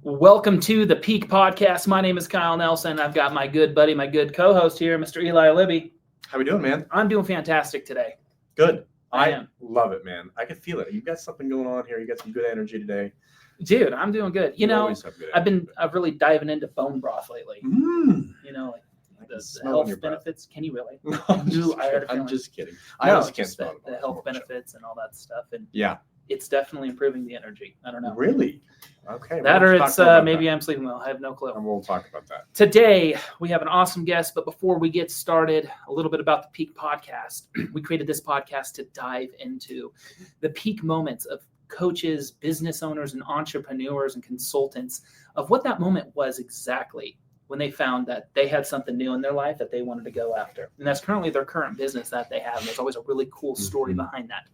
Welcome to the Peak Podcast. My name is Kyle Nelson. I've got my good buddy, my good co-host here, Mr. Eli Libby. How we doing, man? I'm doing fantastic today. Good. I am. Love it, man. I can feel it. You've got something going on here. You got some good energy today. Dude, I'm doing good. I've really diving into bone broth lately. Like the health benefits. Can you really? No, I'm just kidding. I also can't smell the health benefits and all that stuff. And yeah, it's definitely improving the energy. I don't know. Really? Okay. That or it's maybe I'm sleeping well. I have no clue. And we'll talk about that. Today, we have an awesome guest, but before we get started, a little bit about the Peak Podcast. We created this podcast to dive into the peak moments of coaches, business owners, and entrepreneurs and consultants of what that moment was exactly when they found that they had something new in their life that they wanted to go after. And that's currently their current business that they have. And there's always a really cool story behind that.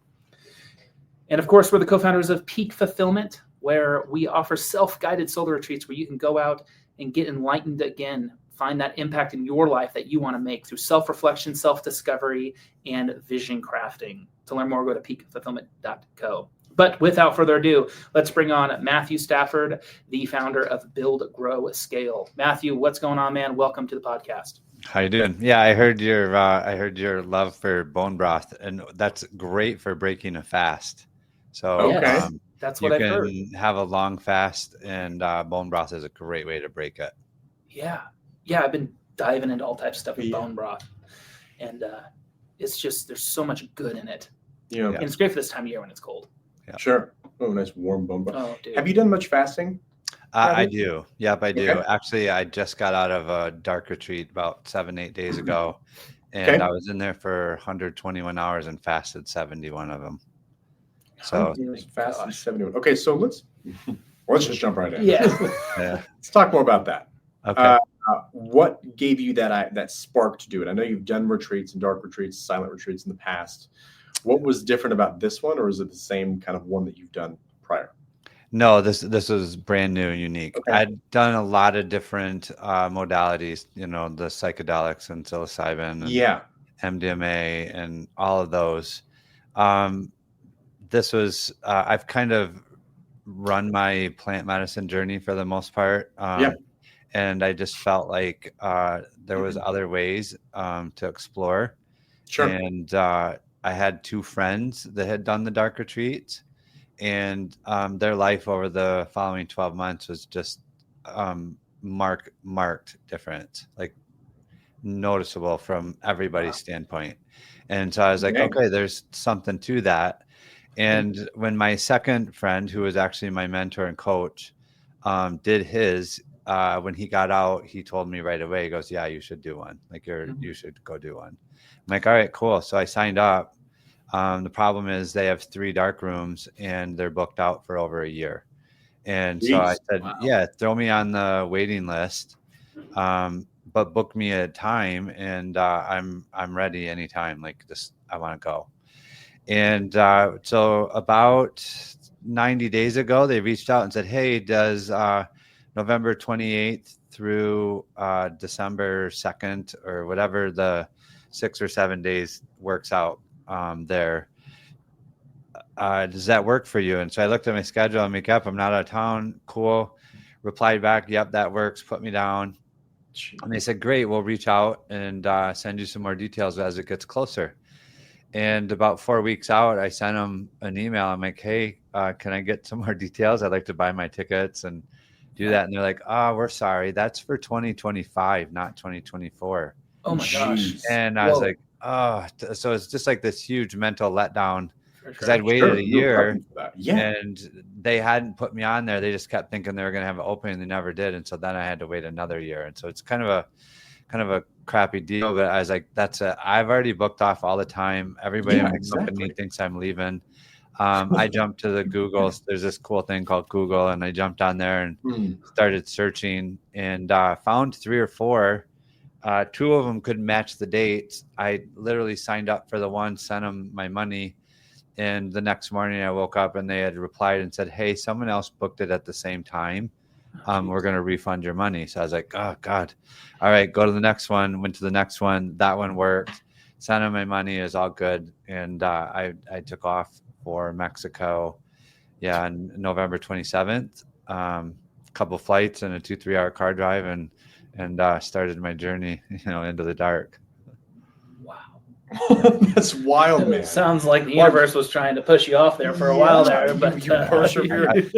And of course, we're the co-founders of Peak Fulfillment, where we offer self-guided solo retreats where you can go out and get enlightened again, find that impact in your life that you want to make through self-reflection, self-discovery, and vision crafting. To learn more, go to peakfulfillment.co. But without further ado, let's bring on Matthew Stafford, the founder of Build, Grow, Scale. Matthew, what's going on, man? Welcome to the podcast. How you doing? Yeah, I heard your love for bone broth, and that's great for breaking a fast. So that's what I've heard. You can have a long fast, and bone broth is a great way to break it. Yeah, I've been diving into all types of stuff with bone broth, and it's just there's so much good in it. Yeah, and it's great for this time of year when it's cold. Yeah. Sure. Oh, nice warm bone broth. Oh, dude. Have you done much fasting? I do. Yep, I do. Okay. Actually, I just got out of a dark retreat about 7-8 days ago, and I was in there for 121 hours and fasted 71 of them. So fasted 71. Okay, so let's just jump right in. Yeah. Let's talk more about that. Okay. What gave you that spark to do it? I know you've done retreats and dark retreats, silent retreats in the past. What was different about this one, or is it the same kind of one that you've done prior? No, this is brand new and unique. Okay. I'd done a lot of different modalities, the psychedelics and psilocybin and MDMA and all of those. This was, I've kind of run my plant medicine journey for the most part. And I just felt like there was other ways to explore. Sure. And I had 2 friends that had done the dark retreats, and their life over the following 12 months was just marked different, like noticeable from everybody's standpoint. And so I was like, okay, there's something to that. And when my second friend, who was actually my mentor and coach, did his, when he got out, he told me right away, he goes, yeah, you should do one. Like you should go do one. I'm like, all right, cool. So I signed up. The problem is they have 3 dark rooms and they're booked out for over a year. And so I said, yeah, throw me on the waiting list, but book me a time, and I'm ready anytime. Like this, I want to go. And so about 90 days ago, they reached out and said, hey, does November 28th through December 2nd or whatever the 6 or 7 days works out there, does that work for you? And so I looked at my schedule. I'm like, yep, I'm not out of town. Cool. Replied back, yep, that works. Put me down. And they said, great, we'll reach out and send you some more details as it gets closer. And about 4 weeks out, I sent them an email. I'm like, hey, can I get some more details? I'd like to buy my tickets and do that. And they're like, we're sorry, that's for 2025, not 2024. Oh my gosh. And I was like, so it's just like this huge mental letdown, because I'd waited a year and they hadn't put me on there. They just kept thinking they were going to have an opening. They never did. And so then I had to wait another year. And so it's kind of a crappy deal, but I was like, I've already booked off all the time. Everybody in my company thinks I'm leaving. I jumped to the Google. There's this cool thing called Google, and I jumped on there and started searching and found 3 or 4. 2 of them could match the dates. I literally signed up for the one, sent them my money, and the next morning I woke up and they had replied and said, hey, someone else booked it at the same time. We're going to refund your money. So I was like, oh God. All right, go to the next one. Went to the next one. That one worked. Sent them my money. It was all good. And I took off for Mexico. Yeah. On November 27th. couple flights and a 2-3 hour car drive, and started my journey, into the dark. Wow. That's wild, man. Sounds like the universe was trying to push you off there for a while there, but you persevered.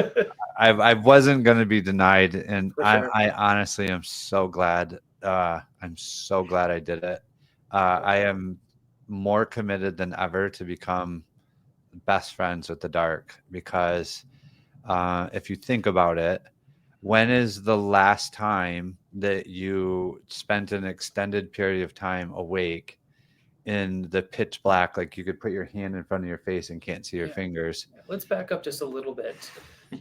I wasn't going to be denied, and For sure. I honestly am so glad. I'm so glad I did it. I am more committed than ever to become best friends with the dark, because if you think about it, when is the last time that you spent an extended period of time awake in the pitch black, like you could put your hand in front of your face and can't see your fingers? Let's back up just a little bit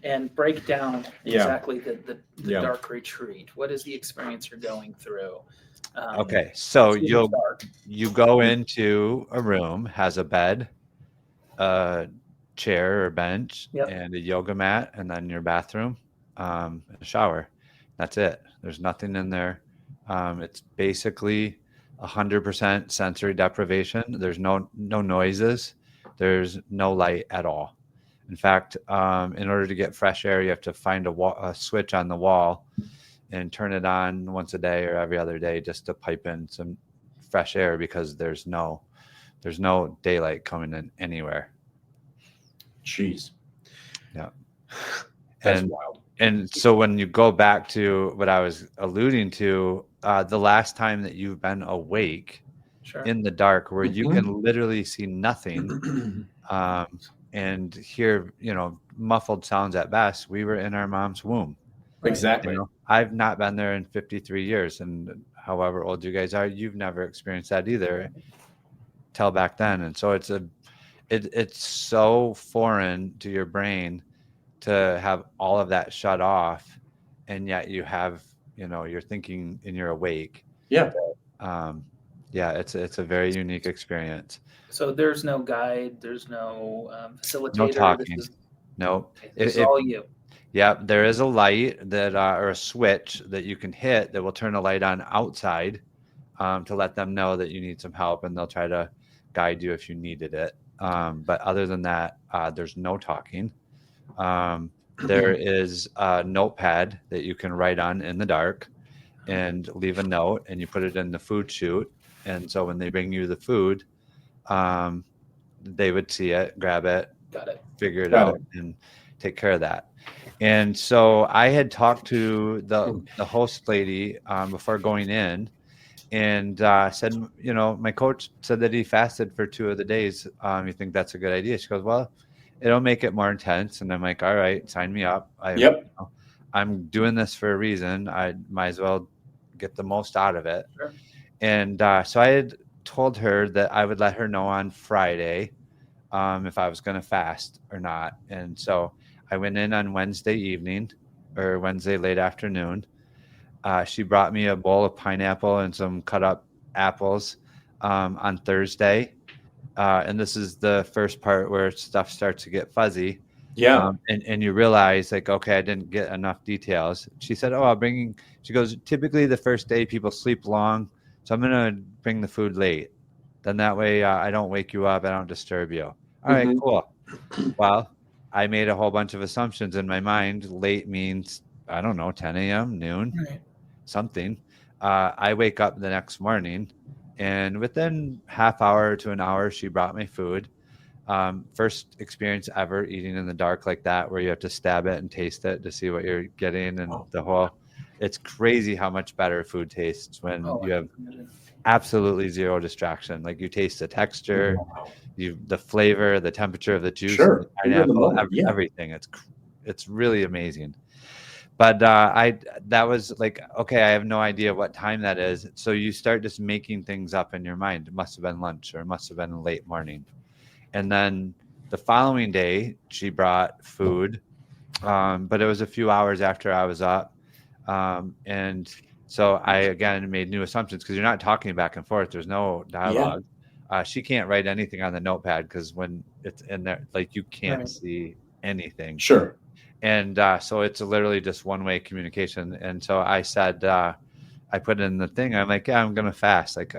and break down exactly the dark retreat. What is the experience you're going through? Okay, so you go into a room, has a bed, a chair or bench, and a yoga mat, and then your bathroom, and a shower. That's it. There's nothing in there. It's basically 100% sensory deprivation. There's no noises. There's no light at all. In fact, in order to get fresh air, you have to find a switch on the wall and turn it on once a day or every other day just to pipe in some fresh air, because there's no daylight coming in anywhere. Jeez. Yeah. That's wild. And so when you go back to what I was alluding to, the last time that you've been awake in the dark, where you can literally see nothing, and hear, muffled sounds at best, we were in our mom's womb. Exactly. I've not been there in 53 years, and however old you guys are, you've never experienced that either till back then. And so it's so foreign to your brain to have all of that shut off, and yet you have, you're thinking and you're awake. Yeah. It's a very unique experience. So there's no guide, there's no facilitator. No talking. No. It's all you. Yeah, there is a light that or a switch that you can hit that will turn a light on outside, to let them know that you need some help, and they'll try to guide you if you needed it. But other than that, there's no talking. There is a notepad that you can write on in the dark and leave a note, and you put it in the food chute. And so when they bring you the food, they would see it, grab it, figure it out, and take care of that. And so I had talked to the host lady before going in, and said, my coach said that he fasted for 2 of the days. You think that's a good idea? She goes, well, it'll make it more intense. And I'm like, all right, sign me up. I'm doing this for a reason. I might as well get the most out of it. Sure. And so I had told her that I would let her know on Friday if I was going to fast or not. And so I went in on Wednesday evening or Wednesday late afternoon. She brought me a bowl of pineapple and some cut up apples on Thursday. And this is the first part where stuff starts to get fuzzy. Yeah. And you realize, like, okay, I didn't get enough details. She said, she goes, typically the first day people sleep long, so I'm going to bring the food late. Then that way I don't wake you up, I don't disturb you. All right, cool. Well, I made a whole bunch of assumptions in my mind. Late means, I don't know, 10 a.m., noon, something. I wake up the next morning, and within half hour to an hour, she brought me food. First experience ever eating in the dark like that, where you have to stab it and taste it to see what you're getting. And it's crazy how much better food tastes when you have absolutely zero distraction. Like, you taste the texture, the flavor, the temperature of the juice, the pineapple, everything. It's really amazing. But that was like, okay, I have no idea what time that is. So you start just making things up in your mind. It must have been lunch, or it must have been late morning. And then the following day, she brought food, but it was a few hours after I was up. And so I, again, made new assumptions, because you're not talking back and forth. There's no dialogue. She can't write anything on the notepad, because when it's in there, like, you can't see anything. Sure. And so it's literally just one-way communication. And so I said, I put in the thing, I'm like, yeah, I'm going to fast. Like,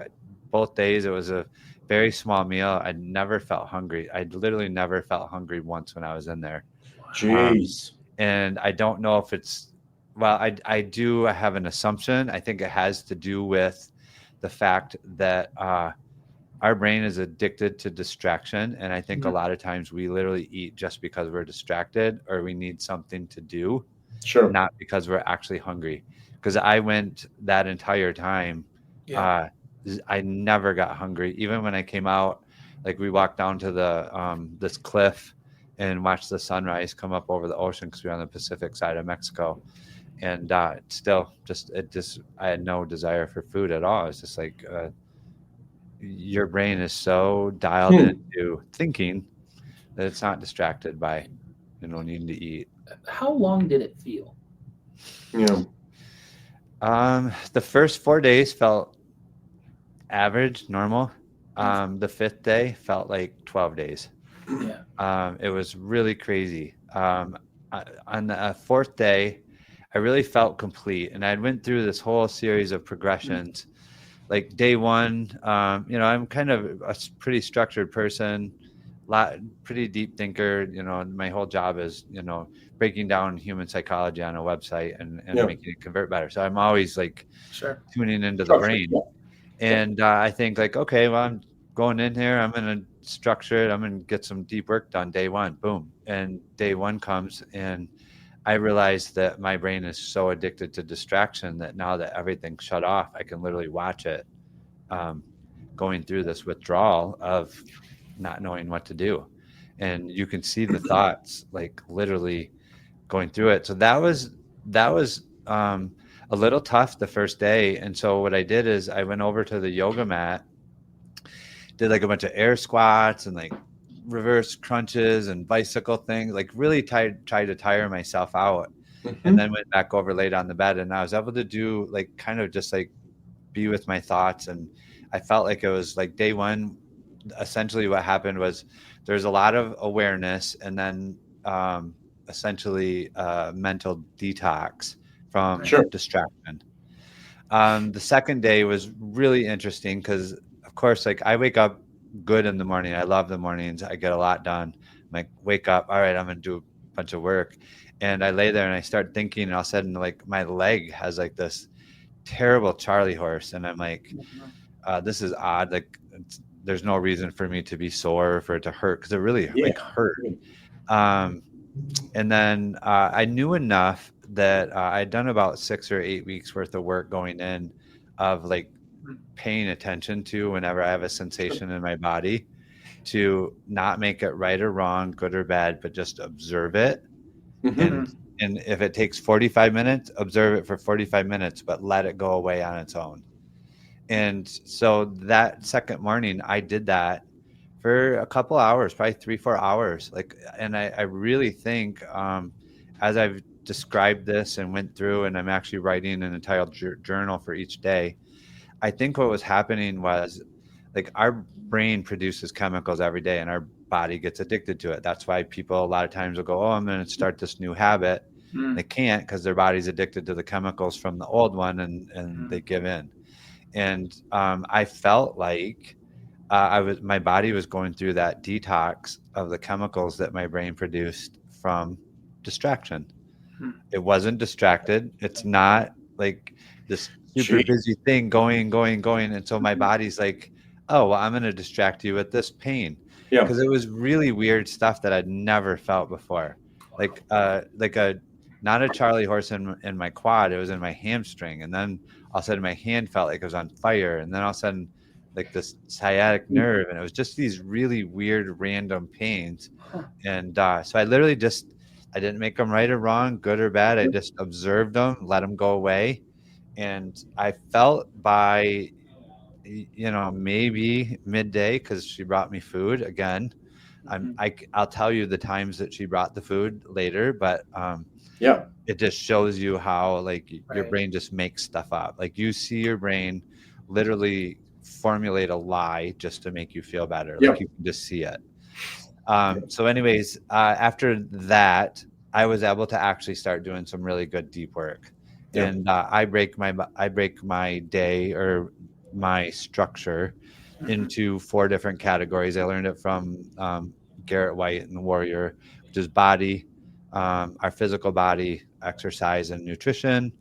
both days, it was a very small meal. I never felt hungry. I literally never felt hungry once when I was in there. Jeez. And I don't know if it's Well, I do have an assumption. I think it has to do with the fact that our brain is addicted to distraction. And I think a lot of times we literally eat just because we're distracted or we need something to do, Sure. not because we're actually hungry. Because I went that entire time, I never got hungry. Even when I came out, like we walked down to the this cliff and watched the sunrise come up over the ocean because we're on the Pacific side of Mexico. And still, I had no desire for food at all. It's just like your brain is so dialed into thinking that it's not distracted by, needing to eat. How long did it feel? Yeah. The first 4 days felt average, normal. The fifth day felt like 12 days. Yeah. It was really crazy. On the fourth day, I really felt complete, and I went through this whole series of progressions. Like day one, I'm kind of a pretty structured person, pretty deep thinker. My whole job is, breaking down human psychology on a website and making it convert better. So I'm always like tuning into the brain. And I think like, okay, well, I'm going in here. I'm going to structure it. I'm going to get some deep work done day one. Boom. And day one comes and I realized that my brain is so addicted to distraction that now that everything's shut off, I can literally watch it going through this withdrawal of not knowing what to do. And you can see the thoughts like literally going through it. So that was a little tough the first day. And so what I did is I went over to the yoga mat, did like a bunch of air squats and like reverse crunches and bicycle things, like really tried to tire myself out. And then went back over, laid on the bed, and I was able to do like kind of just like be with my thoughts. And I felt like it was like day one. Essentially what happened was there's a lot of awareness and then essentially mental detox from distraction. The second day was really interesting because of course, like I wake up good in the morning. I love the mornings. I get a lot done. I'm like, wake up. All right, I'm going to do a bunch of work. And I lay there and I start thinking, and all of a sudden, like my leg has like this terrible Charlie horse. And I'm like, this is odd. Like there's no reason for me to be sore or for it to hurt because it really like hurt. And then I knew enough that I'd done about 6 or 8 weeks worth of work going in of like paying attention to whenever I have a sensation in my body to not make it right or wrong, good or bad, but just observe it. And if it takes 45 minutes, observe it for 45 minutes, but let it go away on its own. And so that second morning, I did that for a couple hours, probably 3-4 hours. And I really think as I've described this and went through, and I'm actually writing an entire journal for each day, I think what was happening was like our brain produces chemicals every day and our body gets addicted to it. That's why people a lot of times will go, oh, I'm going to start this new habit. They can't because their body's addicted to the chemicals from the old one and they give in. And I felt like my body was going through that detox of the chemicals that my brain produced from distraction. It wasn't distracted. It's not like this super busy thing going. And so my body's like, oh, well, I'm going to distract you with this pain. Because it was really weird stuff that I'd never felt before. Like not a Charlie horse in my quad. It was in my hamstring. And then all of a sudden my hand felt like it was on fire. And then all of a sudden like this sciatic nerve. And it was just these really weird, random pains. And so I literally I didn't make them right or wrong, good or bad. I just observed them, let them go away. And I felt by, maybe midday, because she brought me food again. I'll tell you the times that she brought the food later, but it just shows you how like your brain just makes stuff up. Like you see your brain literally formulate a lie just to make you feel better. Like you can just see it. So anyways, after that, I was able to actually start doing some really good deep work. And I break my day or my structure into 4 different categories. I learned it from Garrett White and the Warrior, which is body, our physical body, exercise and nutrition,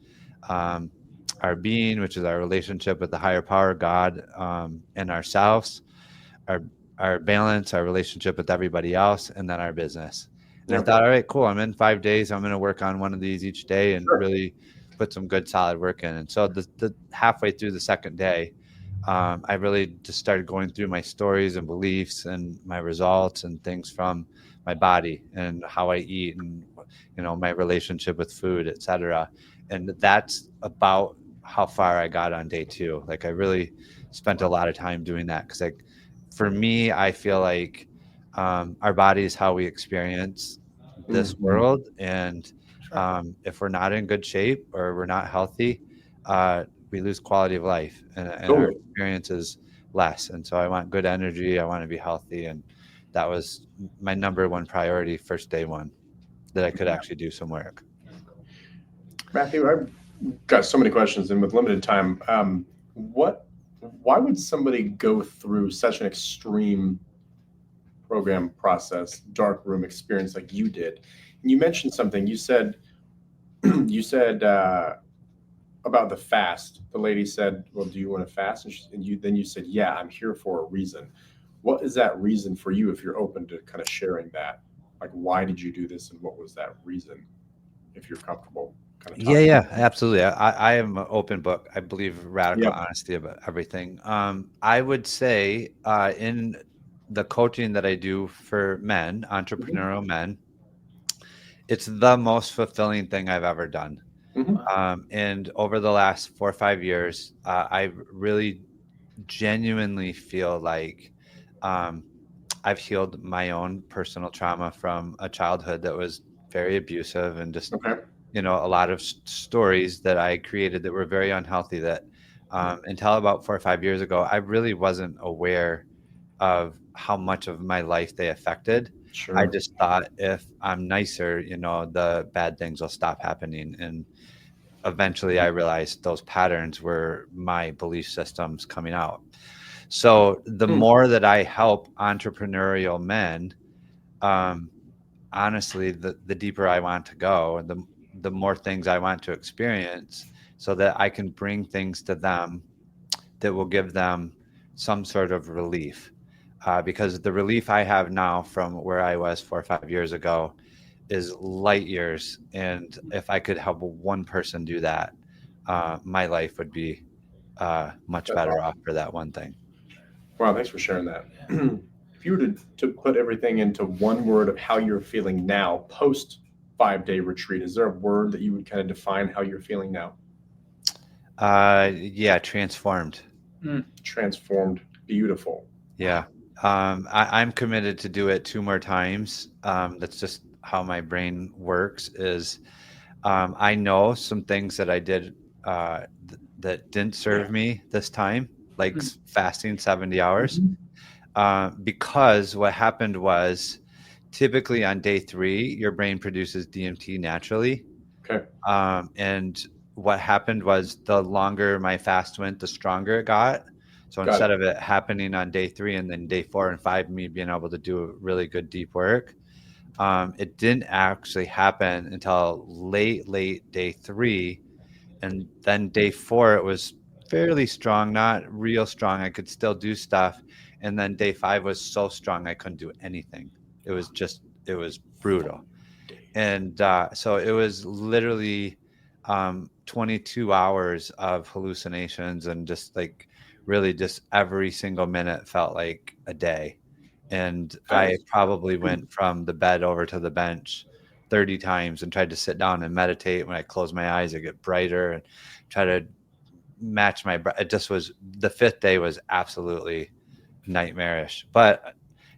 our being, which is our relationship with the higher power, God, and ourselves, our balance, our relationship with everybody else, and then our business. And I thought, all right, cool. I'm in 5 days. I'm going to work on one of these each day and really put some good solid work in. And so the halfway through the second day, I really just started going through my stories and beliefs and my results and things from my body and how I eat and, my relationship with food, etc. And that's about how far I got on day 2. Like I really spent a lot of time doing that because for me, I feel like our body is how we experience this world. And if we're not in good shape or we're not healthy, we lose quality of life and our experience is less. And so I want good energy. I want to be healthy. And that was my number one priority, first day 1, that I could actually do some work. Matthew, I've got so many questions, and with limited time, why would somebody go through such an extreme program process, dark room experience like you did? And you mentioned something. You said about the fast. The lady said, "Well, do you want to fast?" And you said, "Yeah, I'm here for a reason." What is that reason for you? If you're open to kind of sharing that, like, why did you do this, and what was that reason? If you're comfortable. Yeah, absolutely. I am an open book. I believe radical honesty about everything. I would say in the coaching that I do for men, entrepreneurial men, it's the most fulfilling thing I've ever done. And over the last 4 or 5 years, I really genuinely feel like I've healed my own personal trauma from a childhood that was very abusive and just a lot of stories that I created that were very unhealthy that until about 4 or 5 years ago, I really wasn't aware of how much of my life they affected. I just thought if I'm nicer, the bad things will stop happening. And eventually I realized those patterns were my belief systems coming out. So the more that I help entrepreneurial men, honestly, the deeper I want to go, and the more things I want to experience so that I can bring things to them that will give them some sort of relief. Because the relief I have now from where I was 4 or 5 years ago is light years. And if I could help one person do that, my life would be much better off for that one thing. Wow, thanks for sharing that. If you were to put everything into one word of how you're feeling now, post 5-day retreat, is there a word that you would kind of define how you're feeling now? Yeah, transformed. Transformed. Beautiful. Yeah. I'm committed to do it 2 more times. That's just how my brain works is I know some things that I did that didn't serve me this time, like fasting 70 hours. Because what happened was typically on day 3, your brain produces DMT naturally. And what happened was the longer my fast went, the stronger it got. So instead of it happening on day 3 and then day 4 and 5, me being able to do really good deep work, it didn't actually happen until late day 3. And then day 4, it was fairly strong, not real strong. I could still do stuff. And then day 5 was so strong, I couldn't do anything. It was brutal. And so it was literally 22 hours of hallucinations and just like really just every single minute felt like a day. And I probably went from the bed over to the bench 30 times and tried to sit down and meditate. When I close my eyes, I get brighter and try to match my breath. It just was, the 5th day was absolutely nightmarish, but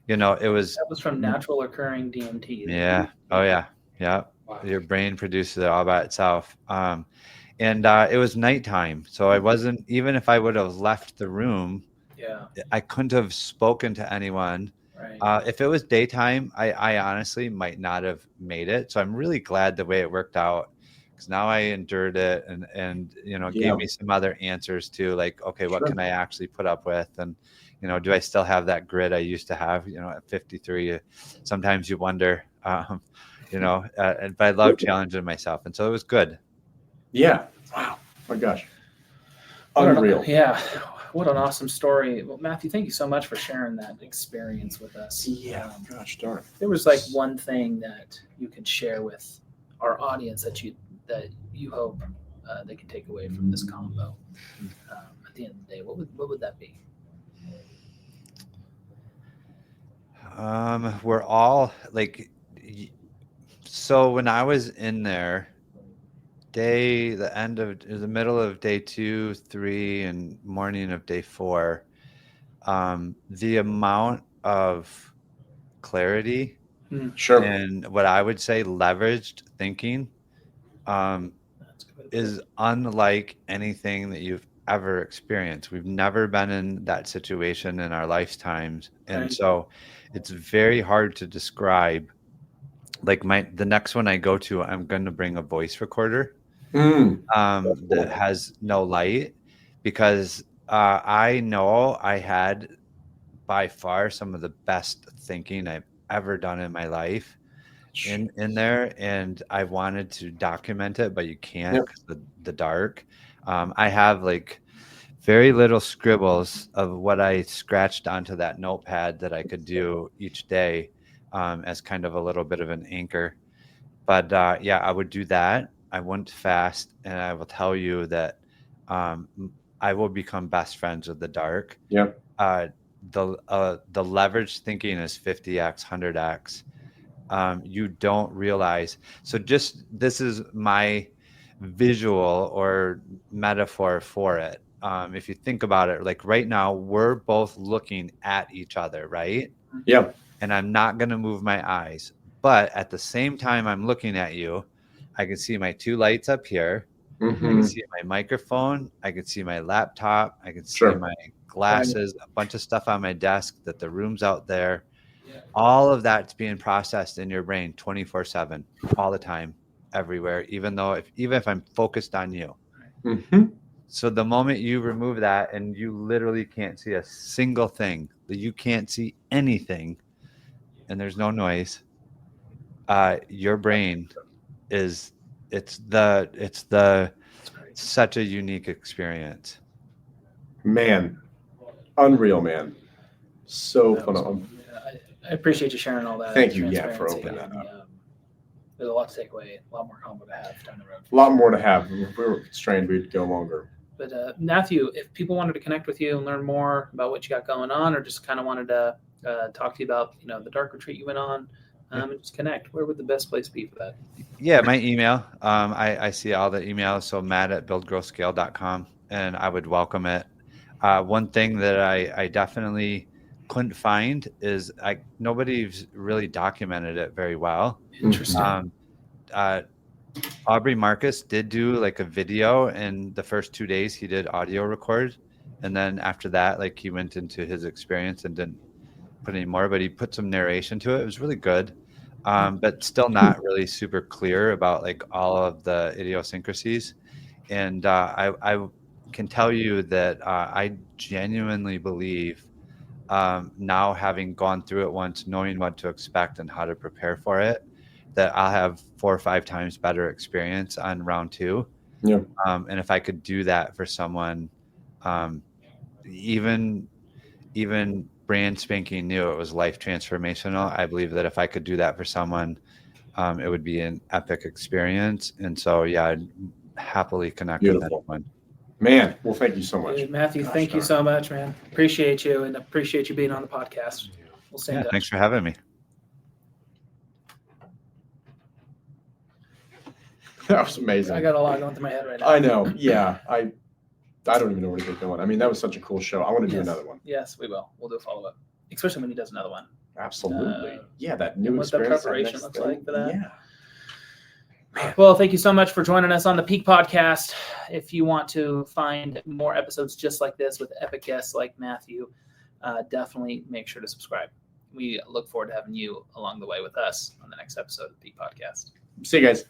that was from natural occurring DMT. Yeah. Oh yeah. Yeah. Wow. Your brain produces it all by itself. And it was nighttime. So I wasn't, even if I would have left the room, I couldn't have spoken to anyone. If it was daytime, I honestly might not have made it. So I'm really glad the way it worked out, because now I endured it and gave me some other answers too, like, okay, what can I actually put up with? And, do I still have that grit I used to have, at 53? Sometimes you wonder, but I love challenging myself. And so it was good. Yeah. Wow. My gosh. Unreal. Yeah. What an awesome story. Well, Matthew, thank you so much for sharing that experience with us. Yeah. Gosh darn. There was like one thing that you could share with our audience that you hope they can take away from this combo at the end of the day. What would that be? We're all like, so when I was in there, the middle of day 2, 3, and morning of day 4, the amount of clarity Sure. and what I would say leveraged thinking is unlike anything that you've ever experienced. We've never been in that situation in our lifetimes. And so it's very hard to describe. Like the next one I go to, I'm going to bring a voice recorder that has no light, because I know I had by far some of the best thinking I've ever done in my life in there, and I wanted to document it, but you can't because the dark. I have like very little scribbles of what I scratched onto that notepad that I could do each day as kind of a little bit of an anchor. But I would do that. I wouldn't fast, and I will tell you that I will become best friends with the dark. Yep. The leverage thinking is 50x, 100x. You don't realize. So this is my visual or metaphor for it. If you think about it, like right now, we're both looking at each other, right? Yeah. And I'm not going to move my eyes. But at the same time I'm looking at you, I can see my 2 lights up here. I can see my microphone. I can see my laptop. I can see my glasses, a bunch of stuff on my desk, that the room's out there. All of that's being processed in your brain 24/7, all the time, everywhere, even if I'm focused on you. So the moment you remove that and you literally can't see a single thing, that you can't see anything, and there's no noise, your brain it's such a unique experience. Man, unreal, man. So phenomenal. I appreciate you sharing all that. Thank you, for opening that up. There's a lot to take away, a lot more combo to have down the road. A lot more to have. If we were constrained, we'd go longer. But Matthew, if people wanted to connect with you and learn more about what you got going on, or just kind of wanted to talk to you about the dark retreat you went on, and just connect, where would the best place be for that? Yeah, my email. I see all the emails, so matt@buildgrowscale.com, and I would welcome it. One thing that I definitely couldn't find is nobody's really documented it very well. Interesting. Aubrey Marcus did do like a video, and the first 2 days he did audio record, and then after that, like, he went into his experience and didn't put any more, but he put some narration to it. It was really good, but still not really super clear about like all of the idiosyncrasies. And I can tell you that I genuinely believe, now having gone through it once, knowing what to expect and how to prepare for it, that I'll have 4 or 5 times better experience on round 2. Yeah. And if I could do that for someone, even brand spanking new, it was life transformational. I believe that if I could do that for someone, it would be an epic experience. And so, I'd happily connect with anyone. Man, well, thank you so much. Hey, Matthew, thank you so much, man. Appreciate you, and appreciate you being on the podcast. We'll stay in touch. Thanks for having me. That was amazing. I got a lot going through my head right now. I know. Yeah. I don't even know where to get going. I mean, that was such a cool show. I want to do another one. Yes, we will. We'll do a follow-up, especially when he does another one. Absolutely. That new what experience. the preparation looks like for that. Yeah. Man. Well, thank you so much for joining us on the Peak Podcast. If you want to find more episodes just like this with epic guests like Matthew, definitely make sure to subscribe. We look forward to having you along the way with us on the next episode of the Peak Podcast. See you guys.